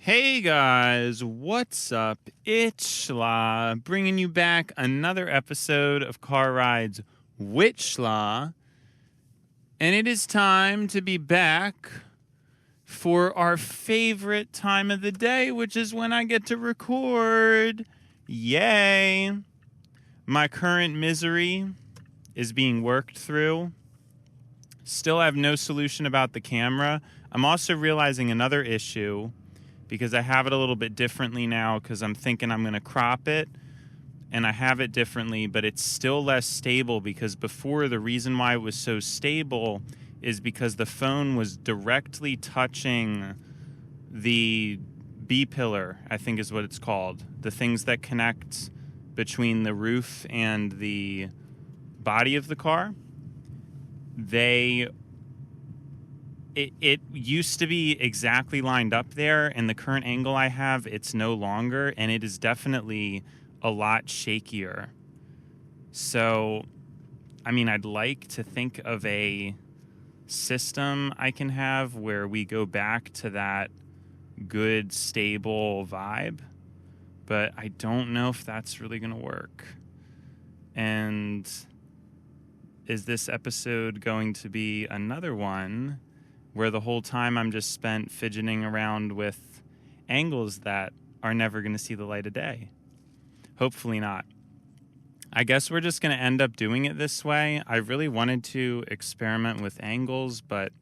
Hey guys, what's up? It's Schla, bringing you back another episode of Car Rides with Schla. And it is time to be back for our favorite time of the day, which is when I get to record. Yay! My current misery is being worked through. Still have no solution about the camera. I'm also realizing another issue, because I have it a little bit differently now because I'm thinking I'm going to crop it, and I have it differently, but it's still less stable because before, the reason why it was so stable is because the phone was directly touching the B-pillar, I think is what it's called. The things that connect between the roof and the body of the car. It used to be exactly lined up there, and the current angle I have, it's no longer, and it is definitely a lot shakier. So, I mean, I'd like to think of a system I can have where we go back to that good, stable vibe, but I don't know if that's really going to work. And is this episode going to be another one where the whole time I'm just spent fidgeting around with angles that are never going to see the light of day? Hopefully not. I guess we're just going to end up doing it this way. I really wanted to experiment with angles, but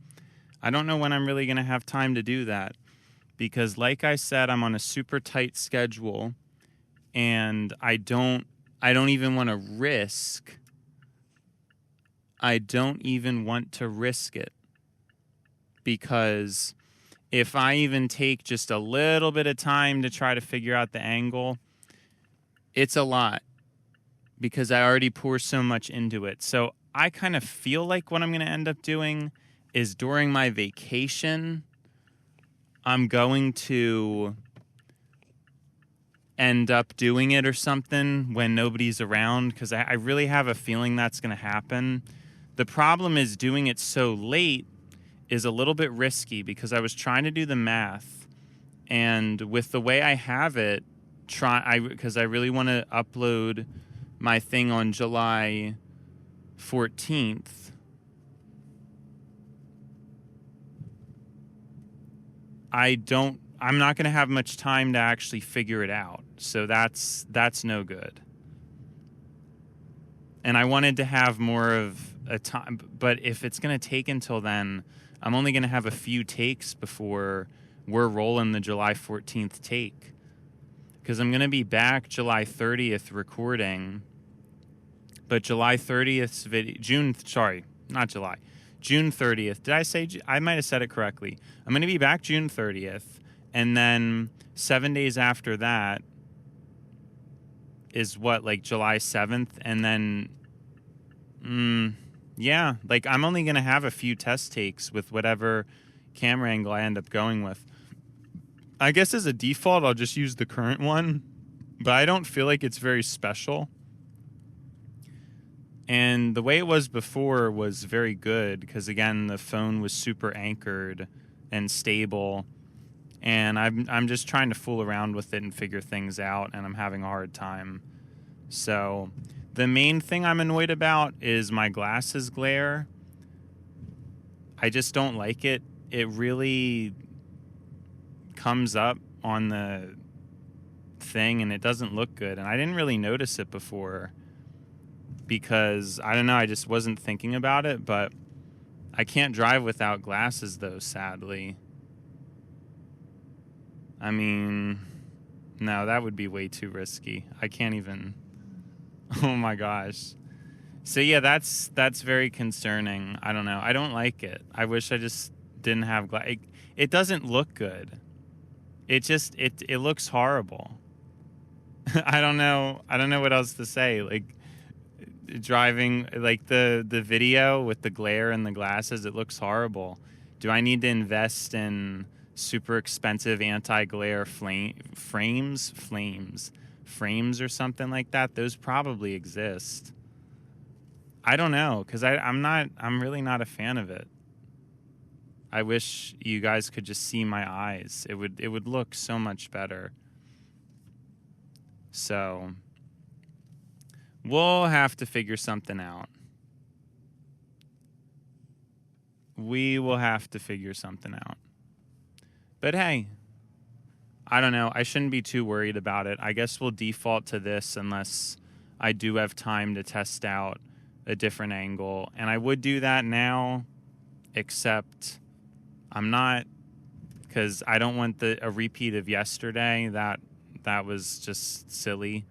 I don't know when I'm really going to have time to do that. Because like I said, I'm on a super tight schedule, and I don't even want to risk. I don't even want to risk it. Because if I even take just a little bit of time to try to figure out the angle, it's a lot because I already pour so much into it. So I kind of feel like what I'm going to end up doing is during my vacation, I'm going to end up doing it or something when nobody's around, because I really have a feeling that's going to happen. The problem is doing it so late is a little bit risky because I was trying to do the math, and with the way I have it, because I really want to upload my thing on July 14th. I'm not going to have much time to actually figure it out. So that's no good. And I wanted to have more of a time, but if it's going to take until then, I'm only going to have a few takes before we're rolling the July 14th take. Because I'm going to be back July 30th recording. But July 30th's video... June 30th. Did I say... I might have said it correctly. I'm going to be back June 30th. And then 7 days after that is what, like July 7th? And then... yeah, like I'm only going to have a few test takes with whatever camera angle I end up going with. I guess as a default, I'll just use the current one, but I don't feel like it's very special. And the way it was before was very good because, again, the phone was super anchored and stable, and I'm just trying to fool around with it and figure things out, and I'm having a hard time. So the main thing I'm annoyed about is my glasses glare. I just don't like it. It really comes up on the thing and it doesn't look good. And I didn't really notice it before because, I don't know, I just wasn't thinking about it. But I can't drive without glasses, though, sadly. I mean, no, that would be way too risky. I can't even... Oh my gosh. So yeah, that's very concerning. I don't know. I don't like it. I wish I just didn't have it doesn't look good. It looks horrible. I don't know what else to say. Like driving, like the video with the glare and the glasses, it looks horrible. Do I need to invest in super expensive anti-glare frames or something like that? Those probably exist. I don't know, because I'm really not a fan of it. I wish you guys could just see my eyes. It would look so much better. So we'll have to figure something out. We will have to figure something out. But hey, I don't know. I shouldn't be too worried about it. I guess we'll default to this unless I do have time to test out a different angle. And I would do that now, except I'm not, because I don't want a repeat of yesterday. That was just silly.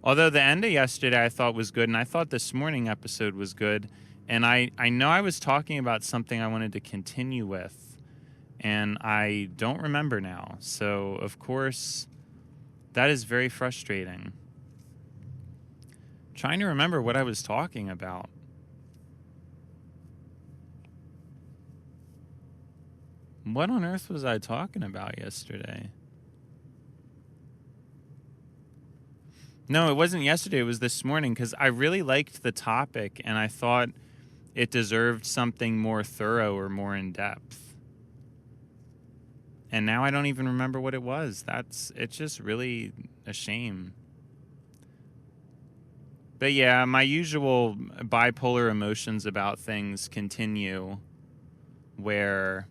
Although the end of yesterday I thought was good, and I thought this morning episode was good. And I know I was talking about something I wanted to continue with, and I don't remember now. So, of course, that is very frustrating. Trying to remember what I was talking about. What on earth was I talking about yesterday? No, it wasn't yesterday. It was this morning, because I really liked the topic, and I thought it deserved something more thorough or more in-depth. And now I don't even remember what it was. It's just really a shame. But yeah, my usual bipolar emotions about things continue, where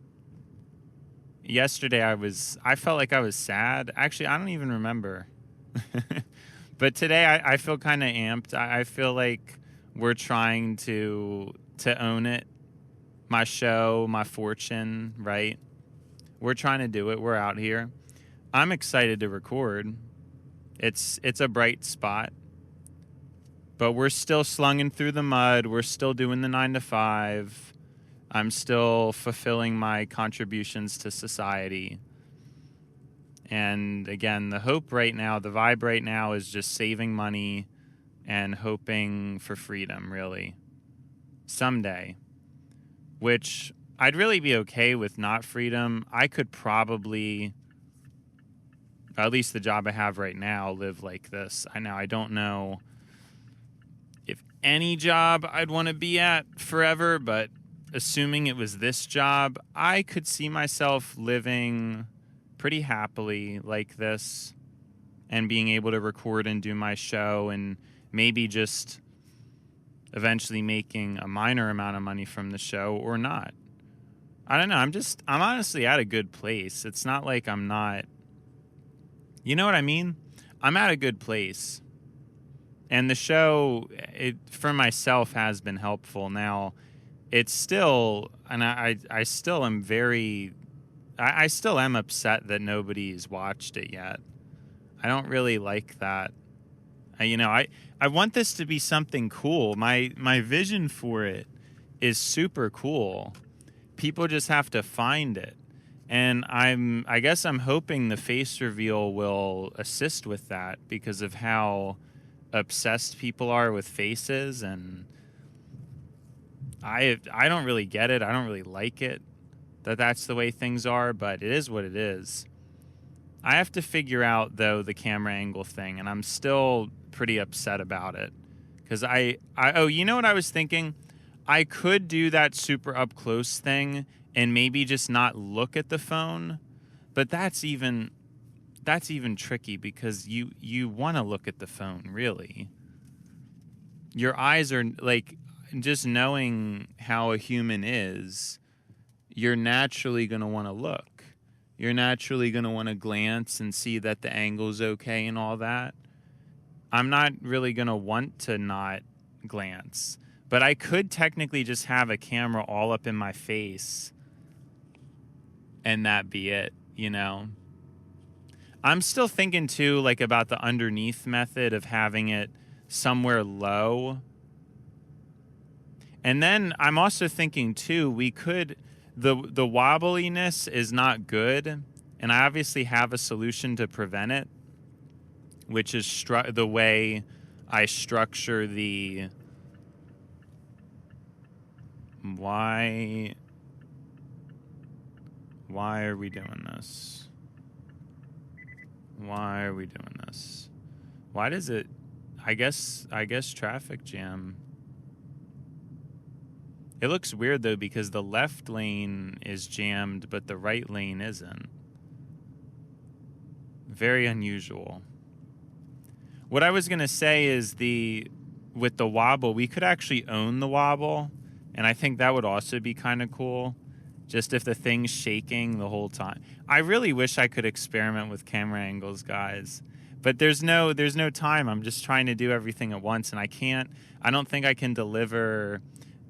yesterday I felt like I was sad. Actually, I don't even remember. But today I feel kind of amped. I feel like we're trying to own it. My show, my fortune, right? We're trying to do it. We're out here. I'm excited to record. It's a bright spot. But we're still slunging through the mud. We're still doing the 9 to 5. I'm still fulfilling my contributions to society. And again, the hope right now, the vibe right now is just saving money and hoping for freedom, really. Someday. Which I'd really be okay with not freedom. I could probably, at least the job I have right now, live like this. I don't know if any job I'd want to be at forever, but assuming it was this job, I could see myself living pretty happily like this and being able to record and do my show and maybe just eventually making a minor amount of money from the show or not. I don't know. I'm honestly at a good place. It's not like I'm not, you know what I mean? I'm at a good place. And the show, for myself, has been helpful. Now, it's still, and I still am I still am upset that nobody's watched it yet. I don't really like that. I want this to be something cool. My vision for it is super cool. People just have to find it. And I guess I'm hoping the face reveal will assist with that because of how obsessed people are with faces, and I don't really get it. I don't really like it that's the way things are, but it is what it is. I have to figure out, though, the camera angle thing, and I'm still pretty upset about it. Because oh, you know what I was thinking? I could do that super up close thing and maybe just not look at the phone, but that's even tricky because you want to look at the phone, really. Your eyes are, like, just knowing how a human is, you're naturally going to want to look. You're naturally going to want to glance and see that the angle's okay and all that. I'm not really going to want to not glance. But I could technically just have a camera all up in my face and that be it, you know? I'm still thinking, too, like, about the underneath method of having it somewhere low. And then I'm also thinking, too, we could... The wobbliness is not good, and I obviously have a solution to prevent it, which is the way I structure the... Why are we doing this? Why are we doing this? Why does it... I guess traffic jam. It looks weird, though, because the left lane is jammed, but the right lane isn't. Very unusual. What I was going to say is with the wobble, we could actually own the wobble, and I think that would also be kind of cool, just if the thing's shaking the whole time. I really wish I could experiment with camera angles, guys, but there's no time. I'm just trying to do everything at once, and I don't think I can deliver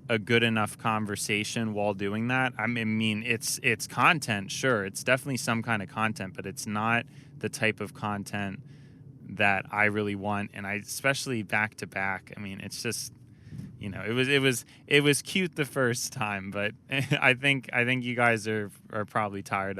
a good enough conversation while doing that. I mean, it's content, sure. It's definitely some kind of content, but it's not the type of content that I really want, and especially back to back. I mean, it's just, it was cute the first time, but I think you guys are probably tired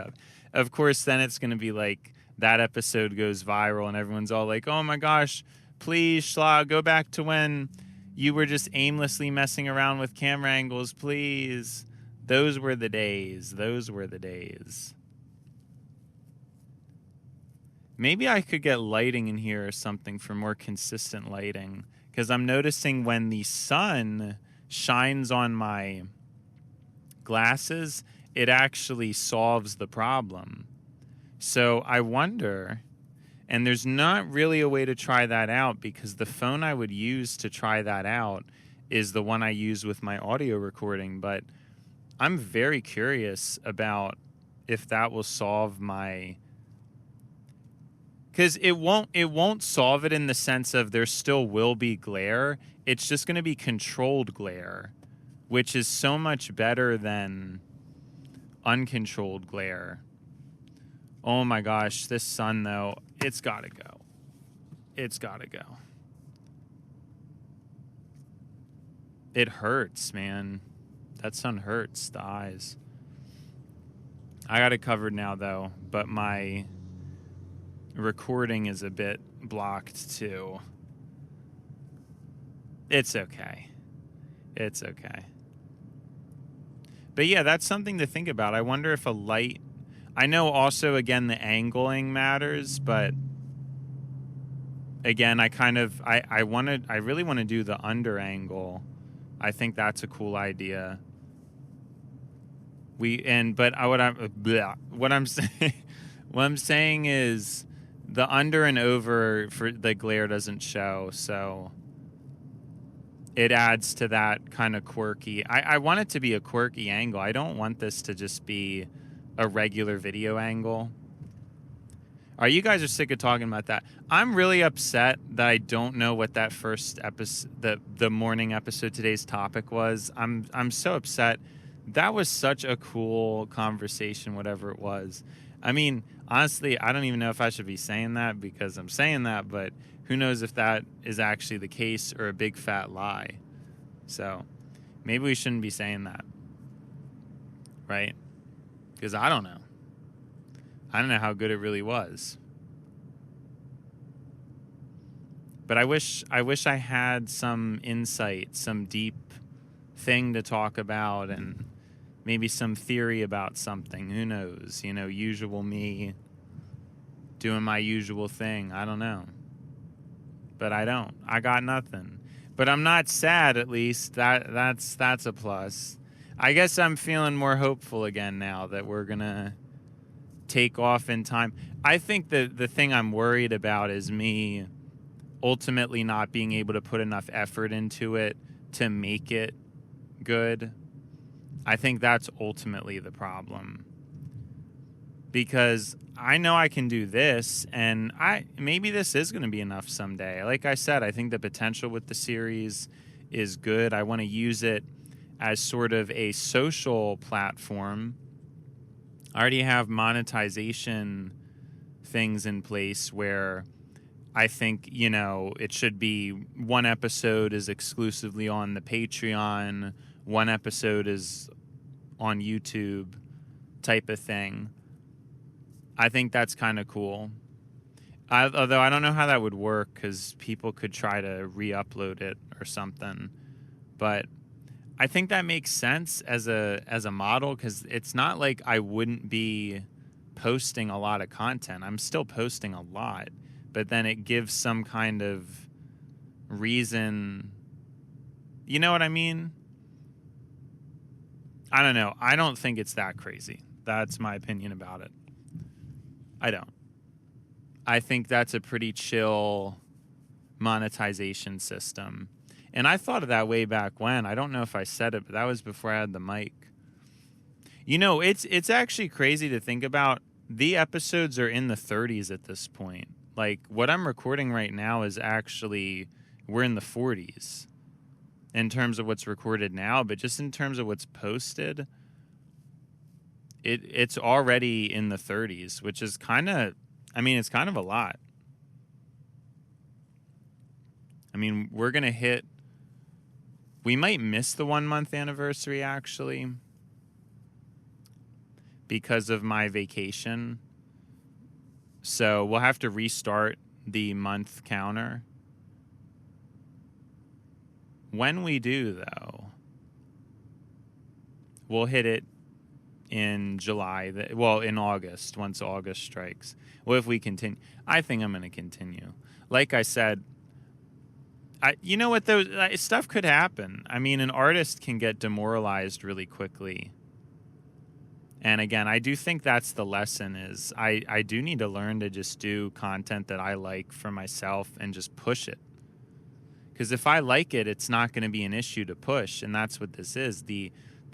of course, then it's going to be like that episode goes viral and everyone's all like, oh my gosh, please, Schla, go back to when you were just aimlessly messing around with camera angles, please. Those were the days. Maybe I could get lighting in here or something for more consistent lighting, because I'm noticing when the sun shines on my glasses, it actually solves the problem. So I wonder, and there's not really a way to try that out, because the phone I would use to try that out is the one I use with my audio recording, but I'm very curious about if that will solve my... Because it won't solve it in the sense of there still will be glare. It's just going to be controlled glare, which is so much better than uncontrolled glare. Oh my gosh, this sun though, it's got to go. It's got to go. It hurts, man. That sun hurts the eyes. I got it covered now though, but my recording is a bit blocked too. It's okay. It's okay. But yeah, that's something to think about. I wonder if a light... I know also, again, the angling matters, but again, I really want to do the under angle. I think that's a cool idea. What I'm saying, what I'm saying is the under and over for the glare doesn't show, so it adds to that kind of quirky. I want it to be a quirky angle. I don't want this to just be a regular video angle. All right, you guys are sick of talking about that. I'm really upset that I don't know what that first episode, the morning episode, today's topic was. I'm so upset. That was such a cool conversation, whatever it was. I mean, honestly, I don't even know if I should be saying that because I'm saying that, but who knows if that is actually the case or a big fat lie. So maybe we shouldn't be saying that, right? Because I don't know. I don't know how good it really was. But I wish I had some insight, some deep thing to talk about, and maybe some theory about something. Who knows? Usual me doing my usual thing. I don't know. But I don't. I got nothing. But I'm not sad, at least. That's a plus. I guess I'm feeling more hopeful again now that we're going to take off in time. I think the thing I'm worried about is me ultimately not being able to put enough effort into it to make it good. I think that's ultimately the problem. Because I know I can do this, and maybe this is going to be enough someday. Like I said, I think the potential with the series is good. I want to use it as sort of a social platform. I already have monetization things in place where I think, it should be one episode is exclusively on the Patreon, one episode is on YouTube type of thing. I think that's kind of cool. Although I don't know how that would work because people could try to re-upload it or something. But I think that makes sense as a model because it's not like I wouldn't be posting a lot of content. I'm still posting a lot, but then it gives some kind of reason. You know what I mean? I don't know. I don't think it's that crazy. That's my opinion about it. I don't. I think that's a pretty chill monetization system. And I thought of that way back when. I don't know if I said it, but that was before I had the mic. You know, it's actually crazy to think about. The episodes are in the 30s at this point. Like, what I'm recording right now is actually, we're in the 40s in terms of what's recorded now, but just in terms of what's posted, it's already in the 30s, which is kind of, I mean, it's kind of a lot. I mean, we're going to hit, we might miss the 1 month anniversary actually because of my vacation. So we'll have to restart the month counter. When we do, though, we'll hit it in July, in August, once August strikes. Well, if we continue, I think I'm going to continue. Like I said, you know what, though, stuff could happen. I mean, an artist can get demoralized really quickly. And again, I do think that's the lesson is I do need to learn to just do content that I like for myself and just push it. Because if I like it, it's not going to be an issue to push. And that's what this is. The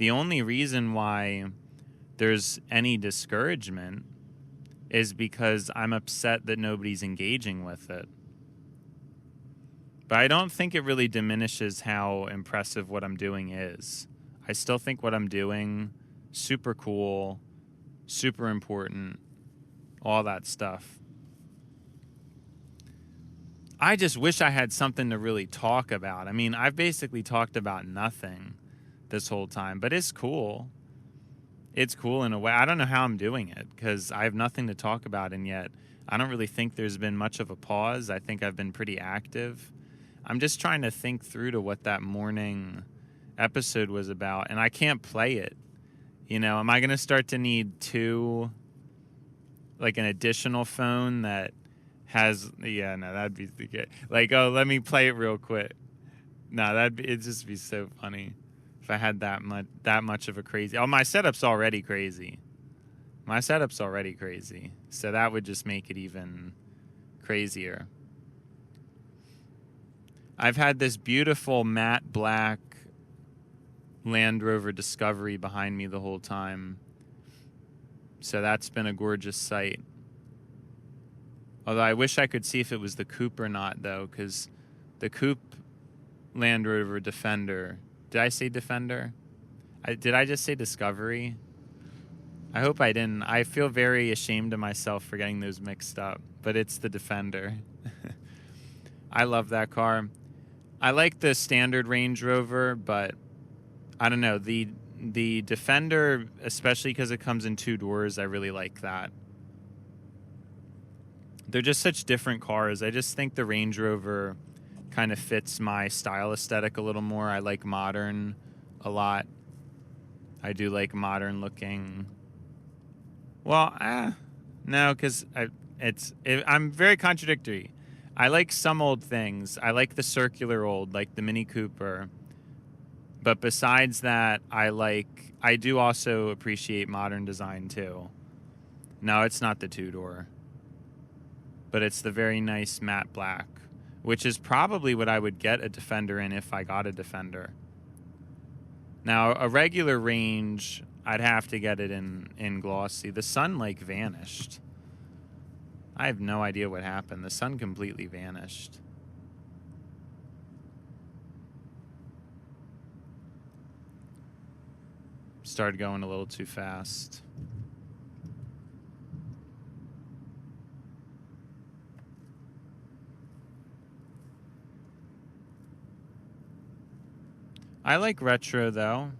only reason why there's any discouragement is because I'm upset that nobody's engaging with it. But I don't think it really diminishes how impressive what I'm doing is. I still think what I'm doing, super cool, super important, all that stuff. I just wish I had something to really talk about. I mean, I've basically talked about nothing this whole time, but it's cool. It's cool in a way. I don't know how I'm doing it because I have nothing to talk about, and yet I don't really think there's been much of a pause. I think I've been pretty active. I'm just trying to think through to what that morning episode was about, and I can't play it. You know, am I going to start to need an additional phone that has, that'd be good. Like, oh, let me play it real quick. No, it'd just be so funny if I had that much of a crazy. Oh, my setup's already crazy. So that would just make it even crazier. I've had this beautiful matte black Land Rover Discovery behind me the whole time. So that's been a gorgeous sight. Although I wish I could see if it was the coupe or not, though, because the coupe Land Rover Defender. Did I say Defender? Did I just say Discovery? I hope I didn't. I feel very ashamed of myself for getting those mixed up, but it's the Defender. I love that car. I like the standard Range Rover, but I don't know. The Defender, especially because it comes in 2 doors, I really like that. They're just such different cars. I just think the Range Rover kind of fits my style aesthetic a little more. I like modern a lot. I do like modern looking. Well, no, because I'm very contradictory. I like some old things. I like the circular old, like the Mini Cooper. But besides that, I do also appreciate modern design too. No, it's not the 2-door. But it's the very nice matte black, which is probably what I would get a Defender in if I got a Defender. Now, a regular Range, I'd have to get it in glossy. The sun, vanished. I have no idea what happened. The sun completely vanished. Started going a little too fast. I like retro, though.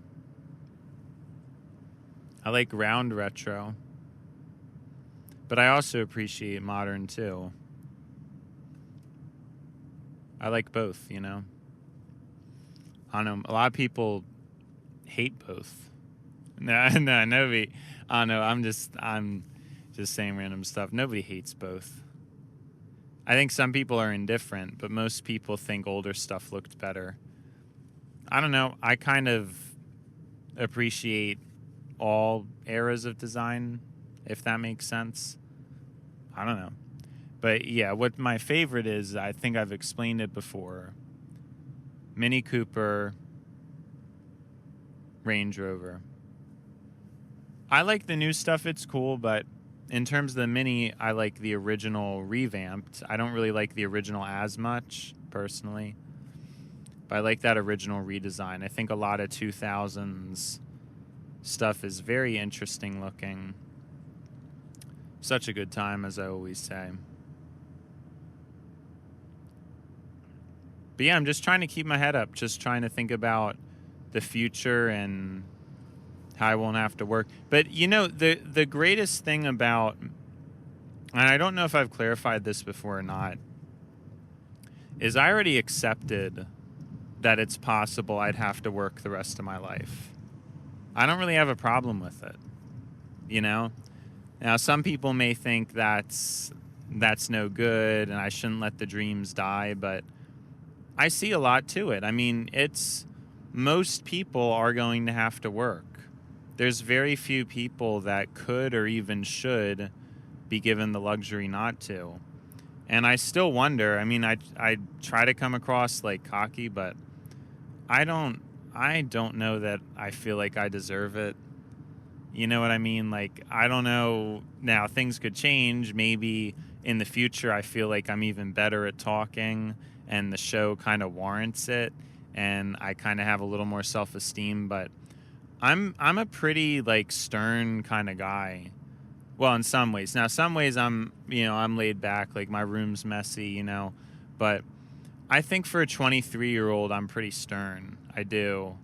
I like round retro. But I also appreciate modern, too. I like both, you know? I don't know. A lot of people hate both. Nobody. I don't know. I'm just saying random stuff. Nobody hates both. I think some people are indifferent, but most people think older stuff looked better. I don't know. I kind of appreciate all eras of design, if that makes sense. I don't know. But yeah, what my favorite is, I think I've explained it before. Mini Cooper, Range Rover. I like the new stuff, it's cool, but in terms of the Mini, I like the original revamped. I don't really like the original as much, personally. But I like that original redesign. I think a lot of 2000s stuff is very interesting looking. Such a good time, as I always say. But yeah, I'm just trying to keep my head up, just trying to think about the future and how I won't have to work. But, you know, the greatest thing about, and I don't know if I've clarified this before or not, is I already accepted that it's possible I'd have to work the rest of my life. I don't really have a problem with it, you know? Now, some people may think that's no good and I shouldn't let the dreams die, but I see a lot to it. I mean, most people are going to have to work. There's very few people that could or even should be given the luxury not to. And I still wonder, I mean, I try to come across like cocky, but I don't know that I feel like I deserve it. You know what I mean? Like, I don't know. Now, things could change. Maybe in the future I feel like I'm even better at talking and the show kind of warrants it and I kind of have a little more self-esteem, but I'm a pretty like stern kind of guy. Well, in some ways. Now, some ways I'm laid back, like my room's messy, you know, but I think for a 23-year-old, I'm pretty stern. I do.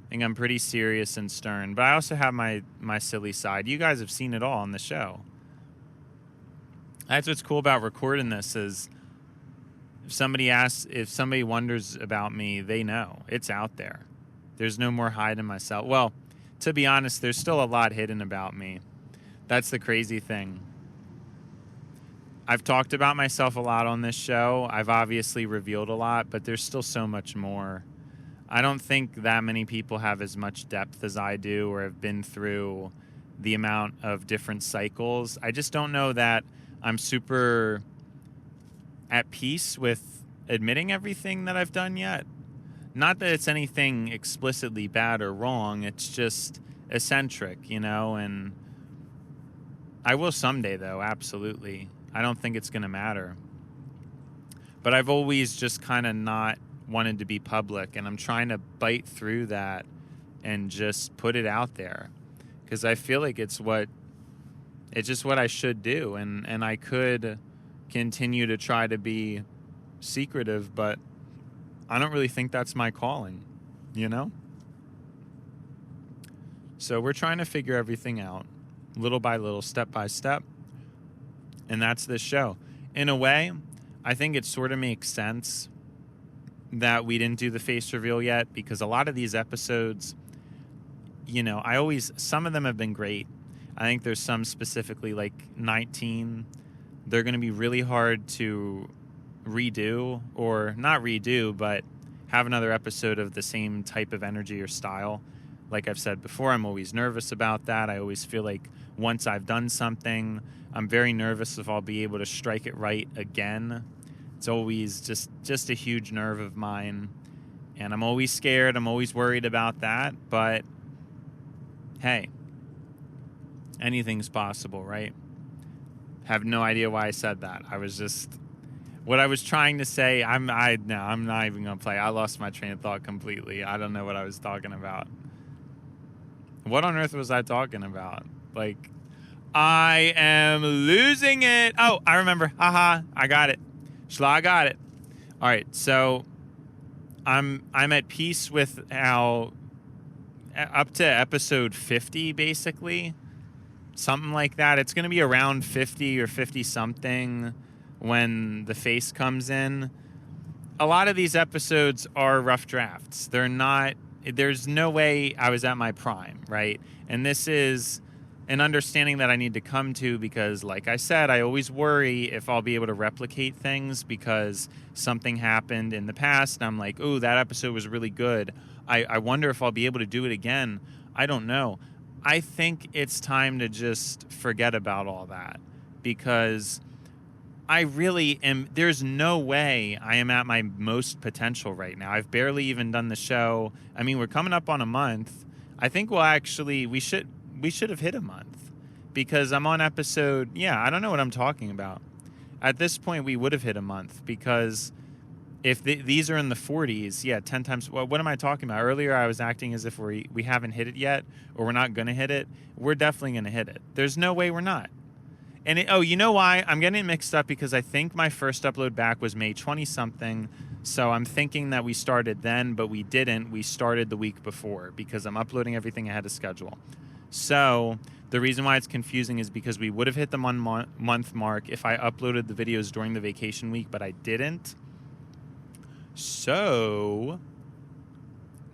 I think I'm pretty serious and stern, but I also have my silly side. You guys have seen it all on the show. That's what's cool about recording this is if somebody wonders about me, they know. It's out there. There's no more hiding myself. Well, to be honest, there's still a lot hidden about me. That's the crazy thing. I've talked about myself a lot on this show. I've obviously revealed a lot, but there's still so much more. I don't think that many people have as much depth as I do or have been through the amount of different cycles. I just don't know that I'm super at peace with admitting everything that I've done yet. Not that it's anything explicitly bad or wrong. It's just eccentric, you know, and I will someday, though, absolutely. I don't think it's going to matter. But I've always just kind of not wanted to be public, and I'm trying to bite through that and just put it out there because I feel like it's just what I should do, and I could continue to try to be secretive, but I don't really think that's my calling, you know? So we're trying to figure everything out little by little, step by step, and that's this show. In a way, I think it sort of makes sense that we didn't do the face reveal yet because a lot of these episodes, you know, some of them have been great. I think there's some specifically like 19. They're going to be really hard to redo, or not redo, but have another episode of the same type of energy or style. Like I've said before, I'm always nervous about that. I always feel like once I've done something, I'm very nervous if I'll be able to strike it right again. It's always just a huge nerve of mine. And I'm always scared. I'm always worried about that. But hey, anything's possible, right? Have no idea why I said that. What I was trying to say, I'm not even going to play. I lost my train of thought completely. I don't know what I was talking about. What on earth was I talking about? Like, I am losing it. Oh, I remember. Haha, I got it. I got it. All right, so I'm at peace with how up to episode 50, basically. Something like that. It's going to be around 50 or 50-something when the face comes in. A lot of these episodes are rough drafts. There's no way I was at my prime, right? And an understanding that I need to come to, because like I said, I always worry if I'll be able to replicate things because something happened in the past and I'm like, oh, that episode was really good. I wonder if I'll be able to do it again. I don't know. I think it's time to just forget about all that, because I really am. There's no way I am at my most potential right now. I've barely even done the show. I mean, we're coming up on a month. I think we should have hit a month, because I'm on episode, I don't know what I'm talking about. At this point, we would have hit a month, because if these are in the 40s, 10 times. Well, what am I talking about? Earlier, I was acting as if we haven't hit it yet, or we're not going to hit it. We're definitely going to hit it. There's no way we're not. And you know why? I'm getting it mixed up, because I think my first upload back was May 20-something. So I'm thinking that we started then, but we didn't. We started the week before, because I'm uploading everything ahead of schedule. So the reason why it's confusing is because we would have hit the month mark if I uploaded the videos during the vacation week, but I didn't. So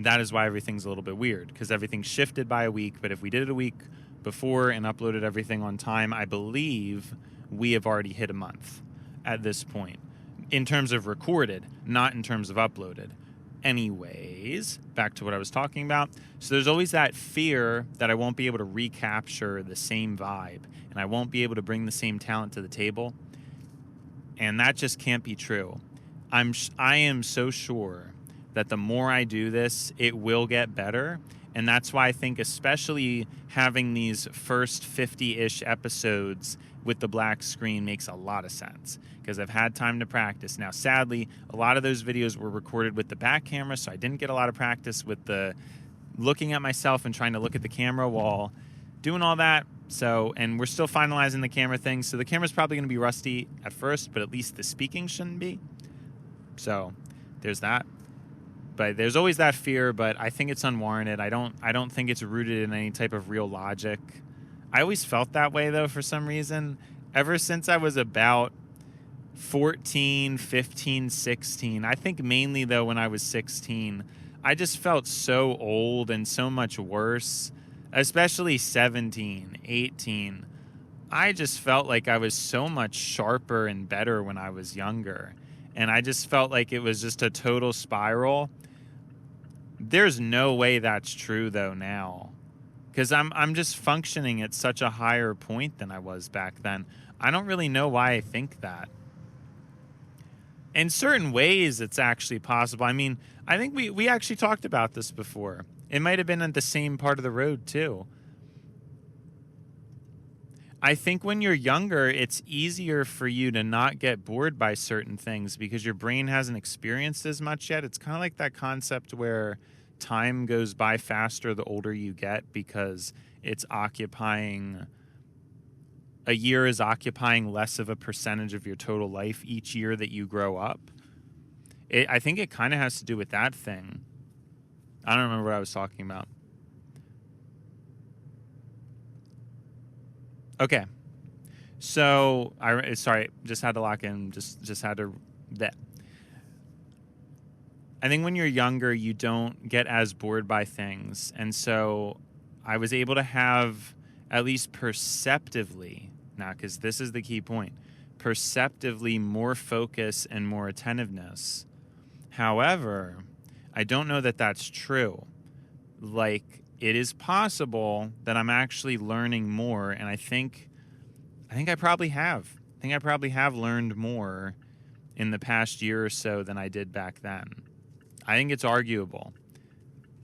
that is why everything's a little bit weird, because everything shifted by a week. But if we did it a week before and uploaded everything on time, I believe we have already hit a month at this point, in terms of recorded, not in terms of uploaded. Anyways, back to what I was talking about. So there's always that fear that I won't be able to recapture the same vibe, and I won't be able to bring the same talent to the table. And that just can't be true. I am so sure that the more I do this, it will get better. And that's why I think especially having these first 50-ish episodes with the black screen makes a lot of sense, because I've had time to practice. Now, sadly, a lot of those videos were recorded with the back camera, so I didn't get a lot of practice with the looking at myself and trying to look at the camera while doing all that. So, and we're still finalizing the camera thing, so the camera's probably going to be rusty at first, but at least the speaking shouldn't be. So there's that. But there's always that fear, but I think it's unwarranted. I don't think it's rooted in any type of real logic. I always felt that way, though, for some reason. Ever since I was about 14, 15, 16. I think mainly, though, when I was 16. I just felt so old and so much worse, especially 17, 18. I just felt like I was so much sharper and better when I was younger. And I just felt like it was just a total spiral. There's no way that's true, though, now. Because I'm just functioning at such a higher point than I was back then. I don't really know why I think that. In certain ways, it's actually possible. I mean, I think we actually talked about this before. It might have been at the same part of the road, too. I think when you're younger, it's easier for you to not get bored by certain things because your brain hasn't experienced as much yet. It's kind of like that concept where time goes by faster the older you get, because it's occupying... A year is occupying less of a percentage of your total life each year that you grow up. I think it kind of has to do with that thing. I don't remember what I was talking about. Okay. So, just had to lock in. Just had to... That. I think when you're younger, you don't get as bored by things. And so I was able to have, at least perceptively... Now, because this is the key point, perceptively more focus and more attentiveness. However, I don't know that that's true. Like, it is possible that I'm actually learning more, and I think I probably have. I think I probably have learned more in the past year or so than I did back then. I think it's arguable.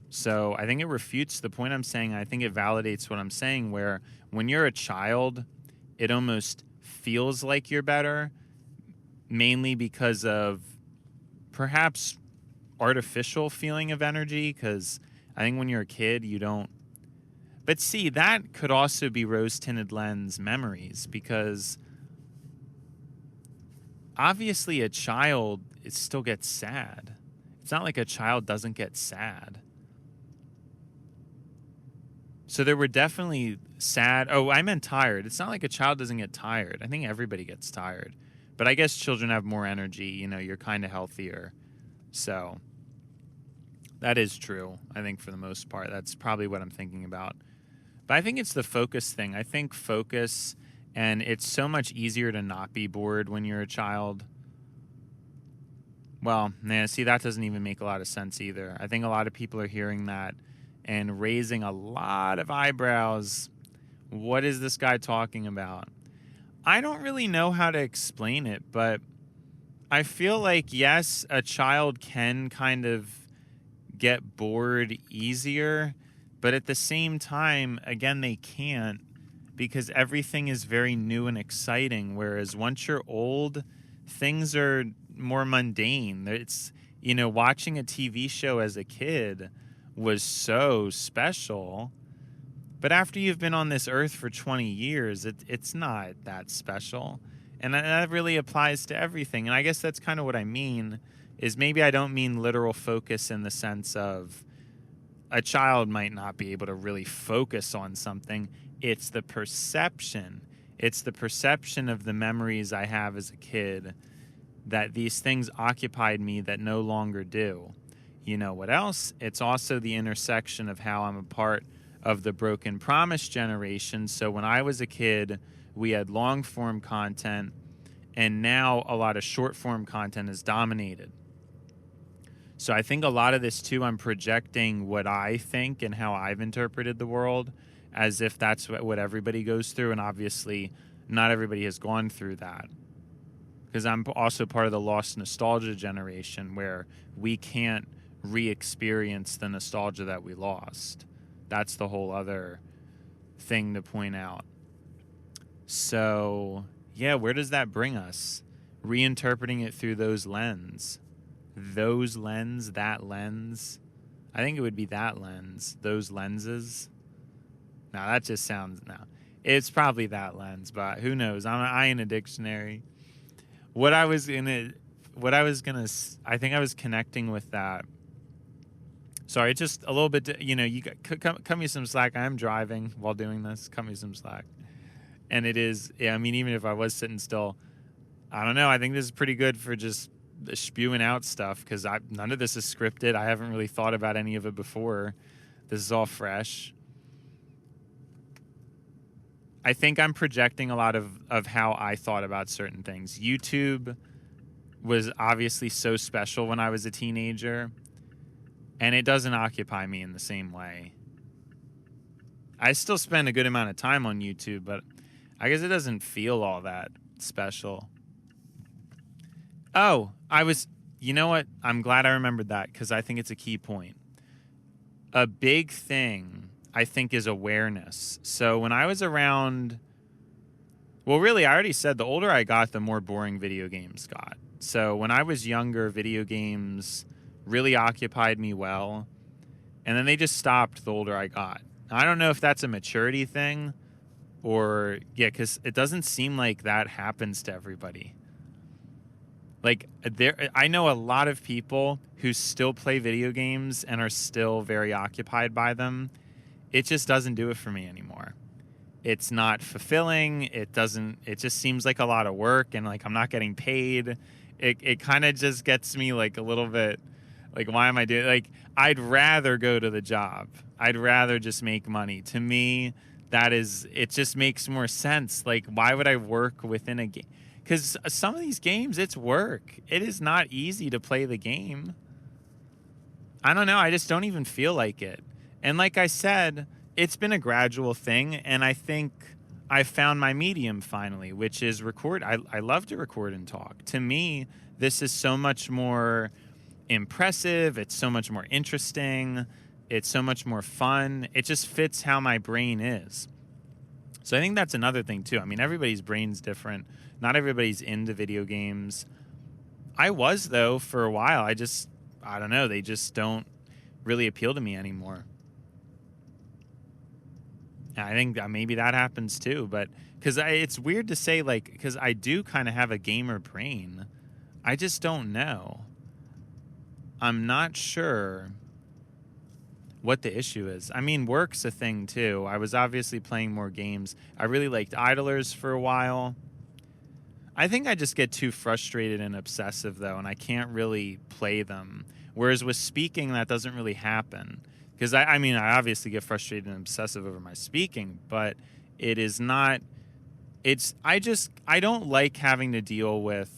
So I think it refutes the point I'm saying. I think it validates what I'm saying, where when you're a child, it almost feels like you're better, mainly because of perhaps artificial feeling of energy, because I think when you're a kid, you don't... But see, that could also be rose-tinted lens memories, because obviously a child, it still gets sad. It's not like a child doesn't get sad. So there were definitely sad... Oh, I meant tired. It's not like a child doesn't get tired. I think everybody gets tired. But I guess children have more energy. You know, you're kind of healthier. So that is true, I think, for the most part. That's probably what I'm thinking about. But I think it's the focus thing. I think focus, and it's so much easier to not be bored when you're a child. Well, yeah, see, that doesn't even make a lot of sense either. I think a lot of people are hearing that and raising a lot of eyebrows. What is this guy talking about? I don't really know how to explain it, but I feel like, yes, a child can kind of get bored easier, but at the same time, again, they can't, because everything is very new and exciting. Whereas once you're old, things are more mundane. It's, watching a TV show as a kid was so special. But after you've been on this earth for 20 years, it's not that special. And that really applies to everything. And I guess that's kind of what I mean, is maybe I don't mean literal focus in the sense of a child might not be able to really focus on something. It's the perception. It's the perception of the memories I have as a kid that these things occupied me that no longer do. You know what else? It's also the intersection of how I'm a part of the broken promise generation. So when I was a kid, we had long form content, and now a lot of short form content is dominated. So I think a lot of this too, I'm projecting what I think and how I've interpreted the world as if that's what everybody goes through. And obviously not everybody has gone through that, because I'm also part of the lost nostalgia generation where we can't re-experience the nostalgia that we lost. That's the whole other thing to point out. So, yeah, where does that bring us? Reinterpreting it through those lens. Those lens, that lens. I think it would be that lens. Those lenses. Now, that just sounds... No. It's probably that lens, but who knows? I'm an eye in a dictionary. I think I was connecting with that. Sorry, just a little bit, you cut me some slack. I am driving while doing this. Cut me some slack. And it is, even if I was sitting still, I don't know. I think this is pretty good for just spewing out stuff, because none of this is scripted. I haven't really thought about any of it before. This is all fresh. I think I'm projecting a lot of how I thought about certain things. YouTube was obviously so special when I was a teenager, and it doesn't occupy me in the same way. I still spend a good amount of time on YouTube, but I guess it doesn't feel all that special. Oh, you know what? I'm glad I remembered that, because I think it's a key point. A big thing, I think, is awareness. So when I was around, well, really, I already said the older I got, the more boring video games got. So when I was younger, video games really occupied me well, and then they just stopped the older I got. I don't know if that's a maturity thing, or, because it doesn't seem like that happens to everybody. Like, I know a lot of people who still play video games and are still very occupied by them. It just doesn't do it for me anymore. It's not fulfilling. It just seems like a lot of work, and like I'm not getting paid. It kind of just gets me like a little bit like, why am I doing, like, I'd rather go to the job. I'd rather just make money. To me, it just makes more sense. Like, why would I work within a game? Because some of these games, it's work. It is not easy to play the game. I don't know. I just don't even feel like it. And like I said, it's been a gradual thing, and I think I found my medium finally, which is record. I love to record and talk. To me, this is so much more impressive. It's so much more interesting. It's so much more fun. It just fits how my brain is. So I think that's another thing too. I mean, everybody's brain's different. Not everybody's into video games. I was, though, for a while. I don't know. They just don't really appeal to me anymore. I think maybe that happens too, but because it's weird to say, like, because I do kind of have a gamer brain. I just don't know. I'm not sure what the issue is. I mean, work's a thing too. I was obviously playing more games. I really liked Idlers for a while. I think I just get too frustrated and obsessive, though, and I can't really play them. Whereas with speaking, that doesn't really happen. Because I mean, I obviously get frustrated and obsessive over my speaking, but it is not, I don't like having to deal with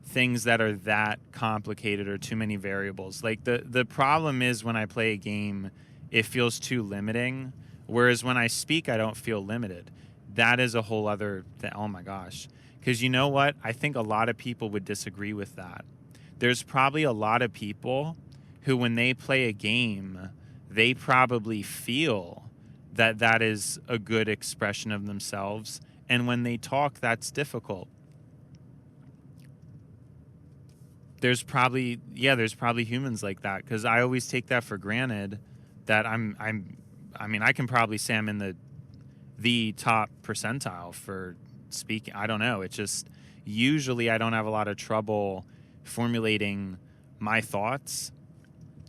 things that are that complicated or too many variables. Like the problem is when I play a game, it feels too limiting. Whereas when I speak, I don't feel limited. That is a whole other thing. Oh my gosh. Because you know what? I think a lot of people would disagree with that. There's probably a lot of people who, when they play a game, they probably feel that that is a good expression of themselves. And when they talk, that's difficult. There's probably humans like that, because I always take that for granted that I mean, I can probably say I'm in the top percentile for speaking. I don't know. It's just usually I don't have a lot of trouble formulating my thoughts,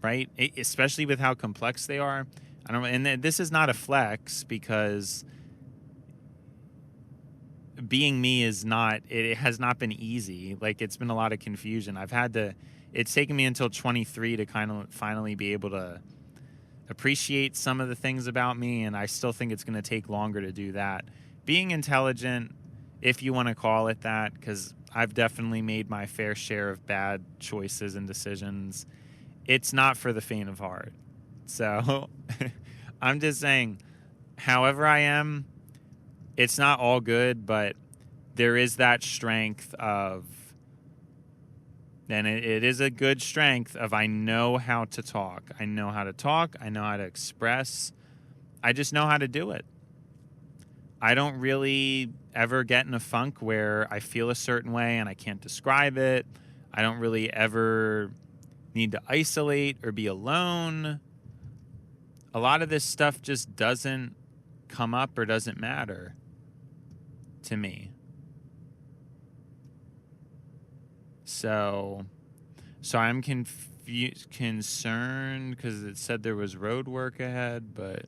right? Especially with how complex they are. I don't, and this is not a flex, because being me is not, it has not been easy. Like, it's been a lot of confusion. It's taken me until 23 to kind of finally be able to appreciate some of the things about me, and I still think it's going to take longer to do that. Being intelligent, if you want to call it that, because I've definitely made my fair share of bad choices and decisions, it's not for the faint of heart. So I'm just saying, however I am, it's not all good, but there is that strength of, and it is a good strength of, I know how to talk. I know how to talk. I know how to express. I just know how to do it. I don't really ever get in a funk where I feel a certain way and I can't describe it. I don't really ever need to isolate or be alone. A lot of this stuff just doesn't come up or doesn't matter to me. So I'm concerned because it said there was road work ahead, but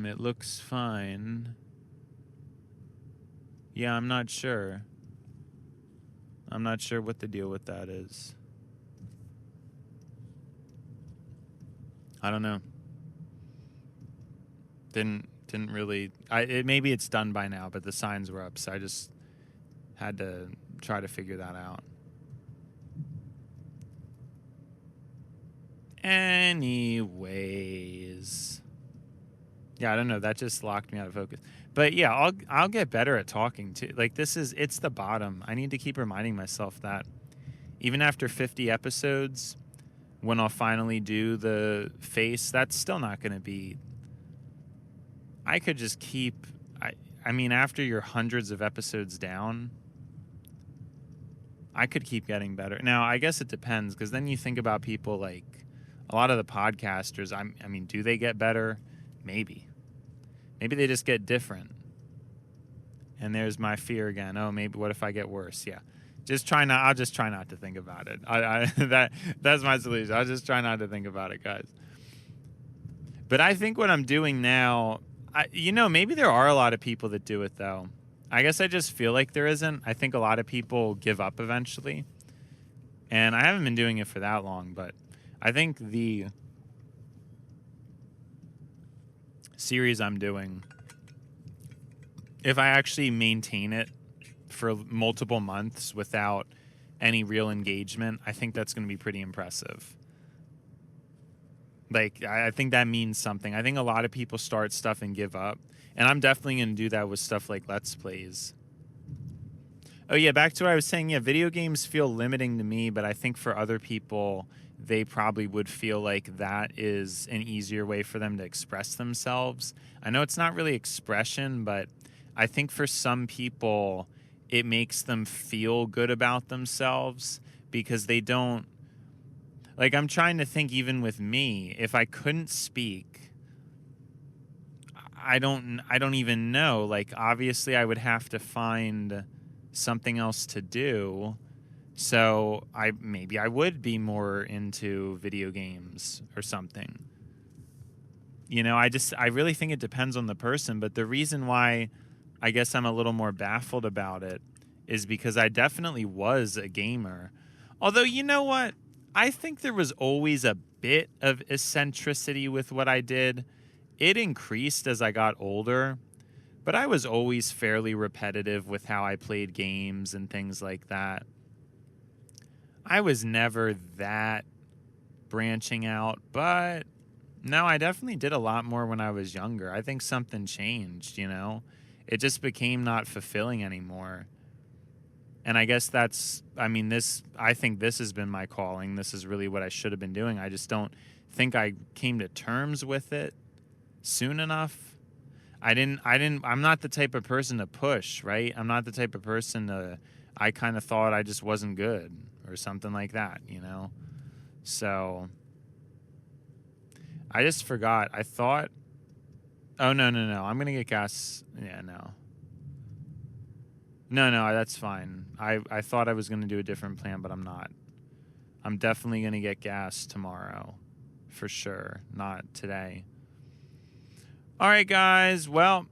it looks fine. Yeah, I'm not sure. I'm not sure what the deal with that is. I don't know. Didn't really. Maybe it's done by now, but the signs were up, so I just had to try to figure that out. Anyways, yeah, I don't know. That just locked me out of focus. But yeah, I'll get better at talking too. Like, it's the bottom. I need to keep reminding myself that even after 50 episodes, when I'll finally do the face, that's still not going to be. I could just keep. I mean, after you're hundreds of episodes down, I could keep getting better. Now, I guess it depends, because then you think about people like a lot of the podcasters. I mean, do they get better? Maybe they just get different. And there's my fear again. Oh, maybe what if I get worse? Yeah. I'll just try not to think about it. That's my solution. I'll just try not to think about it, guys. But I think what I'm doing now, maybe there are a lot of people that do it, though. I guess I just feel like there isn't. I think a lot of people give up eventually. And I haven't been doing it for that long, but I think the series I'm doing, if I actually maintain it for multiple months without any real engagement, I think that's going to be pretty impressive. Like, I think that means something. I think a lot of people start stuff and give up. And I'm definitely going to do that with stuff like Let's Plays. Oh, yeah, back to what I was saying. Yeah, video games feel limiting to me, but I think for other people, they probably would feel like that is an easier way for them to express themselves. I know it's not really expression, but I think for some people, it makes them feel good about themselves because they don't. Like, I'm trying to think, even with me, if I couldn't speak, I don't even know. Like, obviously I would have to find something else to do. So maybe I would be more into video games or something. I really think it depends on the person. But the reason why I guess I'm a little more baffled about it is because I definitely was a gamer. Although, you know what? I think there was always a bit of eccentricity with what I did. It increased as I got older, but I was always fairly repetitive with how I played games and things like that. I was never that branching out, but no, I definitely did a lot more when I was younger. I think something changed, you know? It just became not fulfilling anymore. And I guess I think this has been my calling. This is really what I should have been doing. I just don't think I came to terms with it soon enough. I'm not the type of person to push, right? I'm not the type of person I kind of thought I just wasn't good or something like that, you know? So I just forgot. I thought, oh, no. I'm going to get gas. Yeah, no. No, that's fine. I thought I was going to do a different plan, but I'm not. I'm definitely going to get gas tomorrow. For sure. Not today. All right, guys. Well,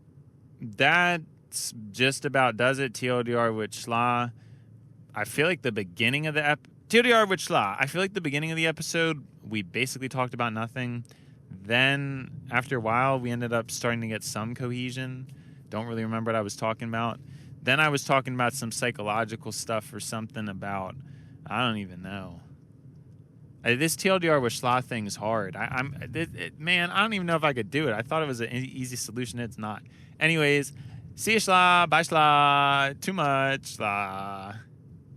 that's just about does it. TLDR with Schla. I feel like the beginning of the TLDR with Schla. I feel like the beginning of the episode, we basically talked about nothing. Then, after a while, we ended up starting to get some cohesion. Don't really remember what I was talking about. Then I was talking about some psychological stuff or something about, I don't even know. This TLDR with Schla thing is hard. Man, I don't even know if I could do it. I thought it was an easy solution. It's not. Anyways, see you, Schla. Bye, Schla. Too much, Schla.